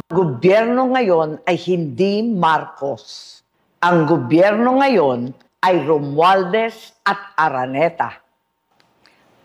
Gobyerno ngayon ay hindi Marcos. Ang gobyerno ngayon ay Romualdez at Araneta.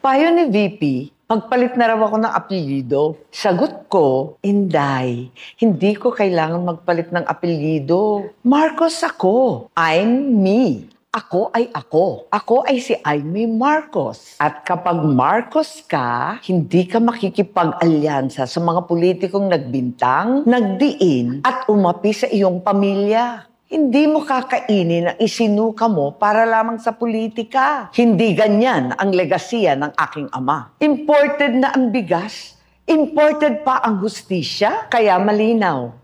Payo ni VP, magpalit na raw ako ng apelyido. Sagot ko, Inday, hindi ko kailangan magpalit ng apelyido. Marcos ako. I'm me. Ako ay ako. Ako ay si Aimee Marcos. At kapag Marcos ka, hindi ka makikipag-alyansa sa mga politikong nagbintang, nagdiin, at umapi sa iyong pamilya. Hindi mo kakainin ang isinuka mo para lamang sa politika. Hindi ganyan ang legasiya ng aking ama. Imported na ang bigas, imported pa ang hustisya, kaya malinaw.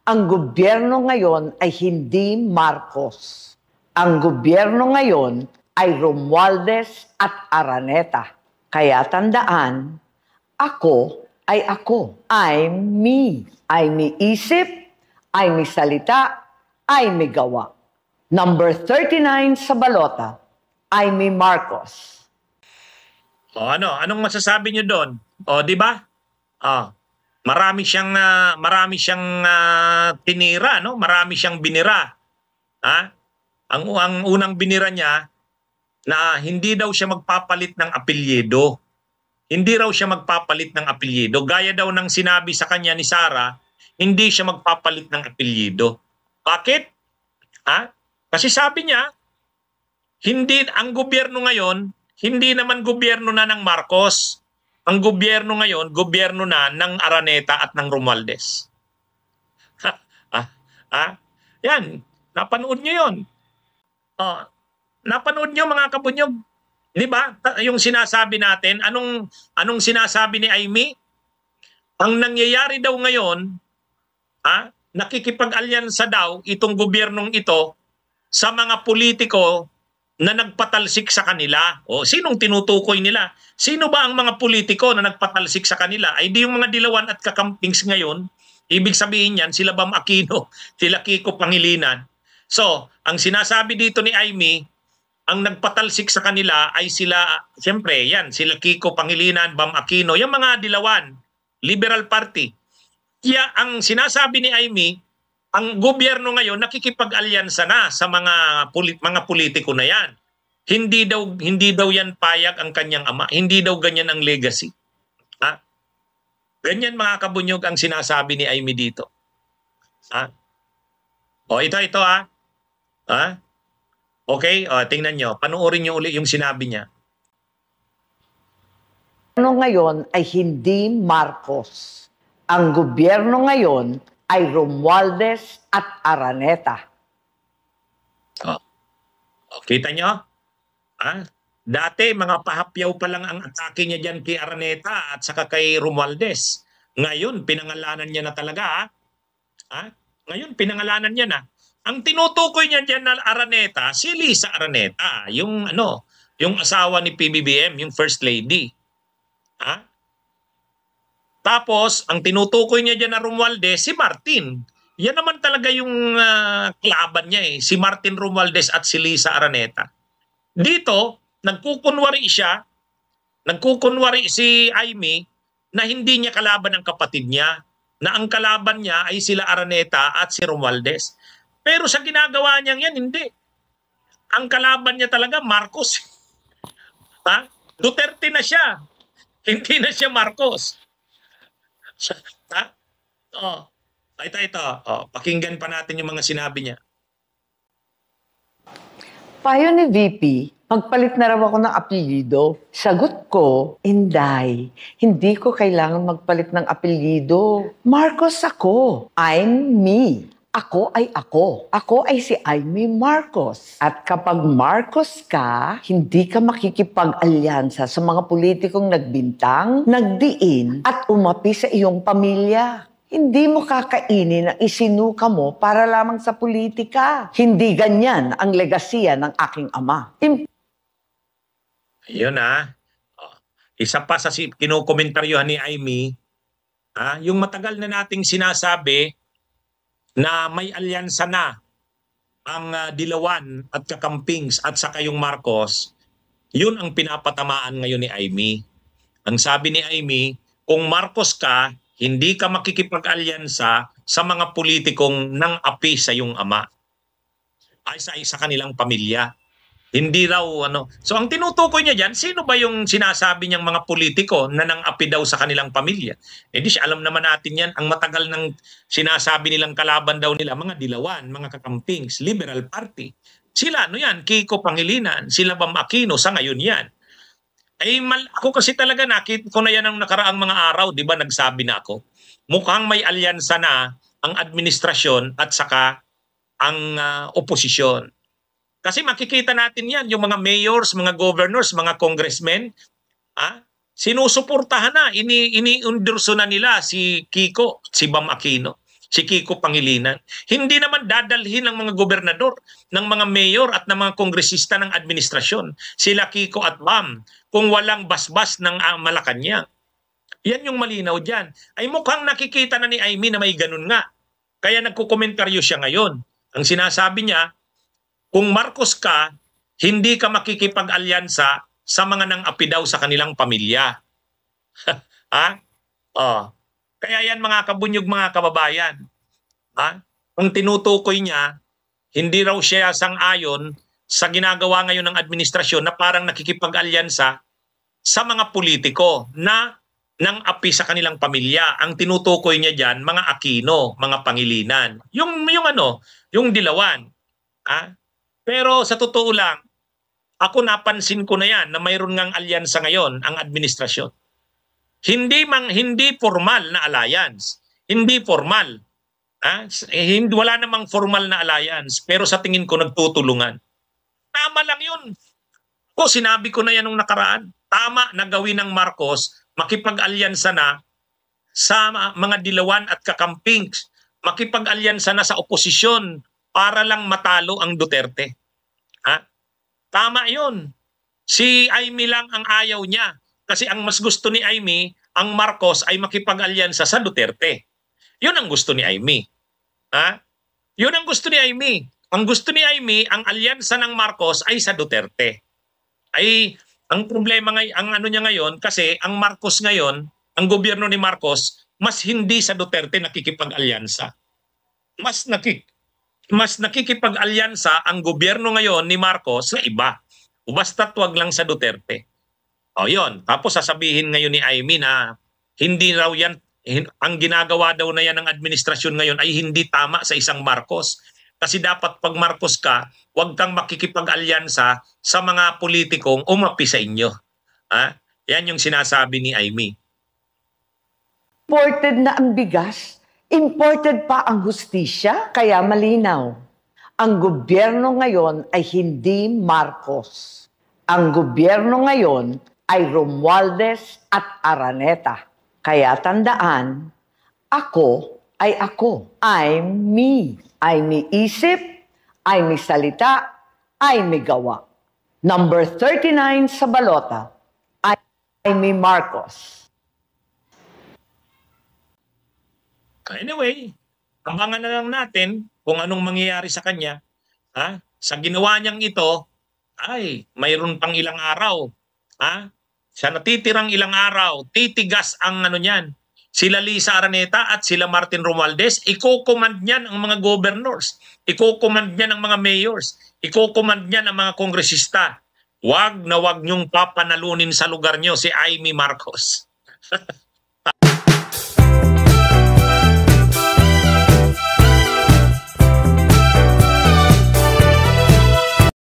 Ang gobyerno ngayon ay hindi Marcos. Ang gobyerno ngayon ay Romualdez at Araneta. Kaya tandaan, ako ay ako. I'm me. Ay may isip, ay may salita, ay may gawa. Number 39 sa balota, Aimee Marcos. Anong masasabi niyo doon? Di ba? Marami siyang tinira, no? Marami siyang binira. Ang unang binira niya na hindi daw siya magpapalit ng apelyido. Hindi raw siya magpapalit ng apelyido. Gaya daw ng sinabi sa kanya ni Sara, hindi siya magpapalit ng apelyido. Bakit? Kasi sabi niya, ang gobyerno ngayon, hindi naman gobyerno na ng Marcos. Ang gobyerno ngayon, gobyerno na ng Araneta at ng Romualdez. Yan, napanood niyo yun. Napanood niyo mga kabunyog. Di ba? Yung sinasabi natin, anong sinasabi ni Aimee? Ang nangyayari daw ngayon, nakikipag-alyansa daw itong gobyernong ito sa mga politiko na nagpatalsik sa kanila. Sinong tinutukoy nila? Sino ba ang mga politiko na nagpatalsik sa kanila? Ay di yung mga dilawan at kakampings ngayon. Ibig sabihin yan, sila Bam Aquino, sila Kiko Pangilinan. So, ang sinasabi dito ni Aimee, ang nagpatalsik sa kanila ay sila, siyempre, yan, sila Kiko Pangilinan, Bam Aquino, yung mga dilawan, Liberal Party. Kaya ang sinasabi ni Aimee, ang gobyerno ngayon nakikipag-alyansa na sa mga politiko na yan. Hindi daw yan payag ang kanyang ama. Hindi daw ganyan ang legacy. Ganyan mga kabunyog ang sinasabi ni Aimee dito. Ito Okay, tingnan nyo. Panoorin nyo ulit yung sinabi niya. Ngayon ay hindi Marcos. Ang gobyerno ngayon ay Romualdez at Araneta. Kita nyo? Dati, mga pahapyaw pa lang ang atake niya dyan kay Araneta at saka kay Romualdez. Ngayon, pinangalanan niya na talaga. Ngayon, pinangalanan niya na. Ang tinutukoy niya dyan na Araneta, si Liza Araneta, yung asawa ni PBBM, yung First Lady. Tapos, ang tinutukoy niya dyan na Romualdez, si Martin. Yan naman talaga yung klaban niya si Martin Romualdez at si Liza Araneta. Dito, nagkukunwari si Aimee na hindi niya kalaban ang kapatid niya, na ang kalaban niya ay sila Araneta at si Romualdez. Pero sa ginagawa niyang yan, hindi. Ang kalaban niya talaga, Marcos. Duterte na siya. Hindi na siya Marcos. Ito. Pakinggan pa natin yung mga sinabi niya. Payo ni VP, magpalit na raw ako ng apelyido. Sagot ko, Inday, hindi ko kailangan magpalit ng apelyido. Marcos ako. I'm me. Ako ay ako. Ako ay si Aimee Marcos. At kapag Marcos ka, hindi ka makikipag-alyansa sa mga politikong nagbintang, nagdiin, at umapi sa iyong pamilya. Hindi mo kakainin ang isinuka mo para lamang sa politika. Hindi ganyan ang legasiya ng aking ama. Ayun Isa pa sa kinukomentaryohan ni Aimee, yung matagal na nating sinasabi na may alyansa na ang Dilawan at Kakampings at saka yung Marcos, yun ang pinapatamaan ngayon ni Aimee. Ang sabi ni Aimee, kung Marcos ka, hindi ka makikipag-alyansa sa mga politikong nang api sa iyong ama ay sa kanilang pamilya. Hindi raw ano. So ang tinutukoy niya diyan, sino ba yung sinasabi niyang mga politiko na nang-api daw sa kanilang pamilya? Eh di alam naman natin yan, ang matagal nang sinasabi nilang kalaban daw nila, mga dilawan, mga kakampings, Liberal Party. Sila, ano yan, Kiko Pangilinan, sila Bam Aquino, sa ngayon yan. Ay, ako kasi talaga nakita ko na yan ang nakaraang mga araw, di ba nagsabi na ako. Mukhang may alyansa na ang administrasyon at saka ang oposisyon. Kasi makikita natin yan, yung mga mayors, mga governors, mga congressmen, sinusuportahan na, ini-endorso na nila si Kiko, si Bam Aquino, si Kiko Pangilinan. Hindi naman dadalhin ng mga gobernador, ng mga mayor at ng mga kongresista ng administrasyon, sila Kiko at Bam, kung walang basbas ng Malacanang. Yan yung malinaw dyan. Ay mukhang nakikita na ni Amy na may ganun nga. Kaya nagkukomentaryo siya ngayon. Ang sinasabi niya, kung Marcos ka, hindi ka makikipag-alyansa sa mga nang-api daw sa kanilang pamilya. Kaya yan mga kabunyog, mga kababayan. Ang tinutukoy niya, hindi raw siya sang-ayon sa ginagawa ngayon ng administrasyon na parang nakikipag-alyansa sa mga politiko na nang-api sa kanilang pamilya. Ang tinutukoy niya diyan, mga Aquino, mga Pangilinan. Yung dilawan. Pero sa totoo lang, ako napansin ko na yan na mayroon ngang alyansa ngayon ang administrasyon. Hindi formal na alliance. Hindi formal. Wala namang formal na alliance. Pero sa tingin ko nagtutulungan. Tama lang yun. Sinabi ko na yan nung nakaraan. Tama na gawin ng Marcos, makipag-alyansa na sa mga dilawan at kakampings. Makipag-alyansa na sa oposisyon para lang matalo ang Duterte. Tama yun. Si Amy lang ang ayaw niya. Kasi ang mas gusto ni Amy, ang Marcos ay makipag-alyansa sa Duterte. Yun ang gusto ni Amy. Yun ang gusto ni Amy. Ang gusto ni Amy, ang alyansa ng Marcos ay sa Duterte. Ay, ang problema ang ano niya ngayon, kasi ang Marcos ngayon, ang gobyerno ni Marcos, mas hindi sa Duterte nakikipag-alyansa. Mas nakikipag-alyansa ang gobyerno ngayon ni Marcos sa iba. Basta't wag lang sa Duterte. Yun. Tapos sasabihin ngayon ni Amy na hindi raw yan, ang ginagawa daw na yan ng administrasyon ngayon ay hindi tama sa isang Marcos. Kasi dapat pag Marcos ka, wag kang makikipag-alyansa sa mga politikong umapi sa inyo. Yan yung sinasabi ni Amy. Imported na ang bigas, imported pa ang hustisya, kaya malinaw. Ang gobyerno ngayon ay hindi Marcos. Ang gobyerno ngayon ay Romualdez at Araneta. Kaya tandaan, ako ay ako. I'm me. Ay may isip, ay may salita, ay may gawa. Number 39 sa balota, ay may Marcos. Anyway, abangan na lang natin kung anong mangyayari sa kanya. Sa ginawa niyang ito, ay mayroon pang ilang araw. Sa natitirang ilang araw, titigas ang niyan. Sila Lisa Araneta at sila Martin Romualdez, iko-command niyan ang mga governors, iko-command niyan ang mga mayors, iko-command niyan ang mga kongresista. Wag na wag niyong papanalunin sa lugar niyo si Amy Marcos.